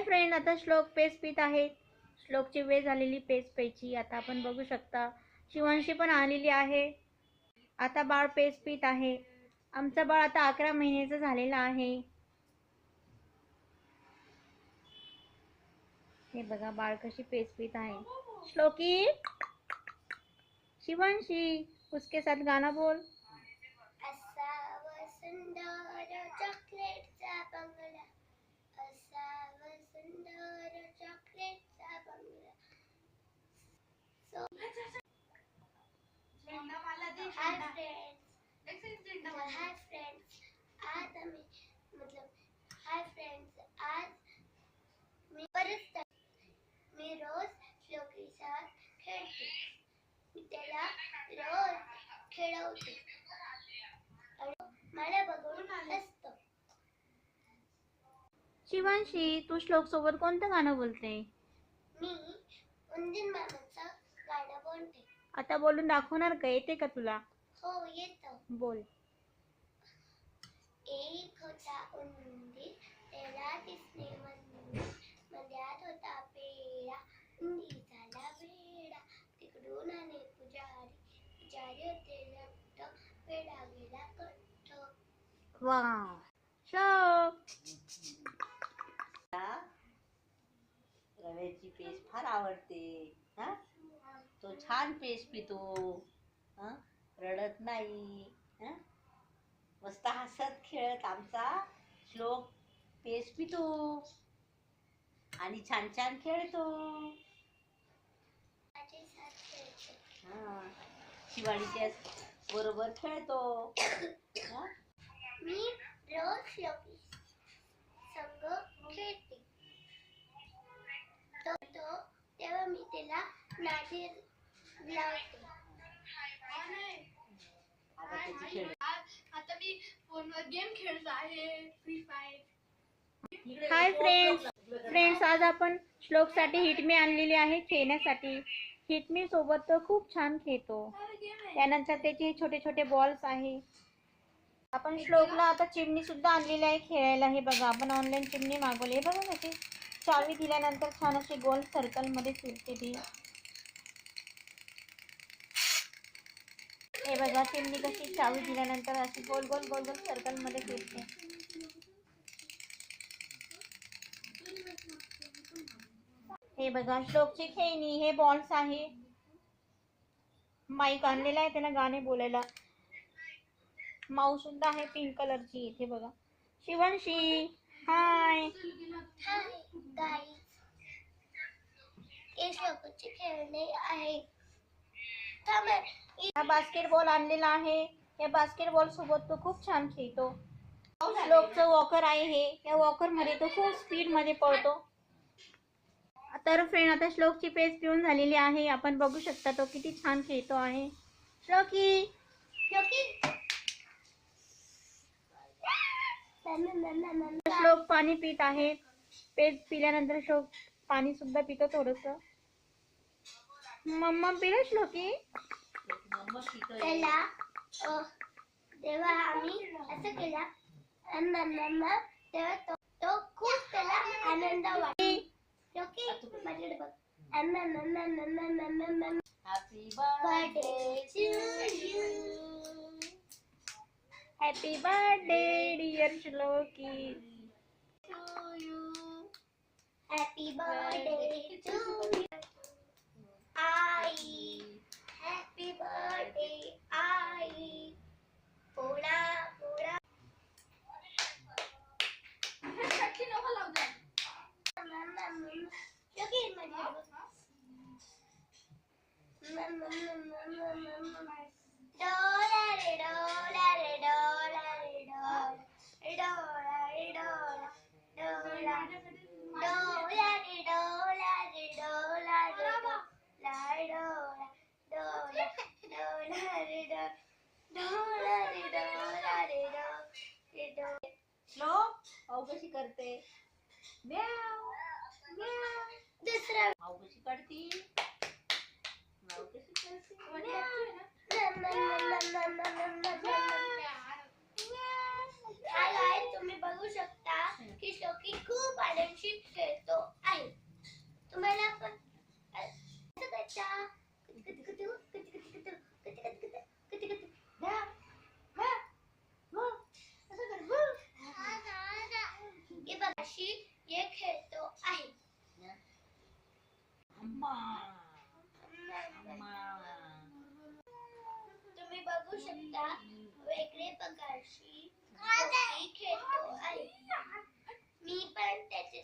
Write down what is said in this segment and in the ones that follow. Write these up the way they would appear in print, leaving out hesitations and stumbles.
Hi friend, आता श्लोक page पित आहे. श्लोकची वेळ झालेली पेज प्यायची. आता आपण बघू शकता शिवांशी पण आलेली आहे. आता बाळ पेज पित आहे. आमचं बाळ आता 11 महिन्याचं झालेलं आहे. हे बघा बाळ कशी पेज पित आहे. श्लोकी, शिवांशी उसके साथ गाना बोल. असावं सुंदर चॉकलेटचा बंगला, असावं सुंदर चॉकलेटचा बंगला. हाय फ्रेंड्स, आज मी परत मी रोज श्लोकी साथ खेळते. मी त्याला रोज खेळवते आणि मला बघून हसतो. शिवांशी, तू श्लोक सोबत कोणतं गाणं बोलते? मी उंदीर मामाचं गाणं बोलते. आता बोलून दाखवणार का? येते का तुला? हो, येतं. बोल. एक होता उंदीर, त्याला दिसले मंदिर, मध्यात होता पेढा, उंदीर झाला वेडा. तिकडून आले पुजारी, पुजारी होते लट्ट, पेढा गेला कट्ट. वाव, श्लोक. रव्याची पेस्ट फार आवडते. हा, तो छान पेस्ट पितो. हा, रडत नाही. हा, मस्त हसत खेळत आमचा श्लोक पेस्ट पितो आणि छान छान खेळतो. माझे साथ खेळतो. हा, शिवानीच्या बरोबर खेळतो. हा? मी रोज श्लोकी संग खेळते. तेव्हा मी त्याला नादी लावते. आता त्याची खेळ. आता मी फोनवर गेम खेळत आहे, फ्री फायर. हाय फ्रेंड्स, आज आपण श्लोकसाठी हिटमी आणलेली आहे खेळण्यासाठी. हिटमी सोबत तो खूप छान खेळतो. त्यानंतर त्याचे छोटे छोटे बॉल्स आहे. आपण श्लोकला आता चिमणी सुद्धा आणलेली आहे खेळायला. हे बघा, आपण ऑनलाईन चिमणी मागवली. हे बघा कशी चावी दिल्यानंतर छान अशी गोल सर्कल मध्ये फिरते ती. हे बघा चिमणी कशी चावी दिल्यानंतर अशी गोल गोल गोल गोल सर्कल मध्ये फिरते. हे बघा श्लोकची खेळणी, हे बॉल्स आहे. माईक आणलेला आहे त्याला गाणे बोलायला. माऊस सुद्धा आहे पिंक कलरची. इथे बघा. शिवांशी, हाय. हाय गाईज, हे श्लोकचे खेळणे आहे. हा बास्केटबॉल आणलेला आहे. या बास्केटबॉल सोबत तो खूप छान खेळतो. श्लोकचं वॉकर आहे हे. या वॉकर मध्ये तो खूप स्पीड मध्ये पळतो. तर फ्रेंड, आता श्लोकची पेज पिऊन झालेली आहे. आपण बघू शकता तो किती छान खेळतो आहे. श्लोकी, श्लोक पाणी पित आहे. पेज पिल्यानंतर श्लोक पाणी सुद्धा पितो थोडस. मम्मा पिलं श्लोकी? त्याला तेव्हा आम्ही असं केला तेव्हा तो खूप त्याला आनंद वाटला. माझ्याकडे बघ. Happy birthday to you, happy birthday dear Shloki. Happy birthday to you आई, हॅपी बर्थडे आई. पोळा पोळा डोला रे डोला रे डोला रे डोला रे डोला डोला डोला रे डोला रे डोला रे डोला डोला डोला रे डोला रे डोला रे डोला. श्लोक पाऊ कशी करते? म्याव म्याव. दुसरा पाऊ कशी काढती? पाऊ कशी करते? तुम्ही बघू शकता की श्लोकी खूप आनंदशीर खेळतो.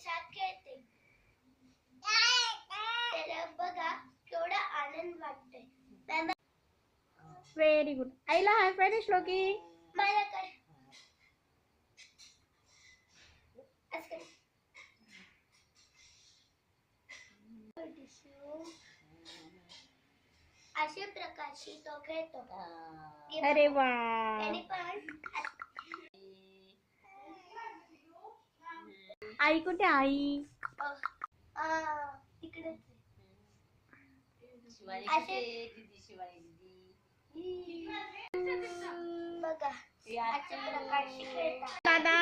साथ खेळते. त्याला बघा केवढा आनंद वाटतोय. Very good. आईला हाय फाय दे श्लोकी. मला काय असं अशा प्रकारची तो खेळतो. अरे वा. त्याने पण आई कुठे आई? तिकडेच शिवानी असे- कुठे? दीदी शिवानी दीदी. बघा या अशा प्रकारची खेळतात. दादा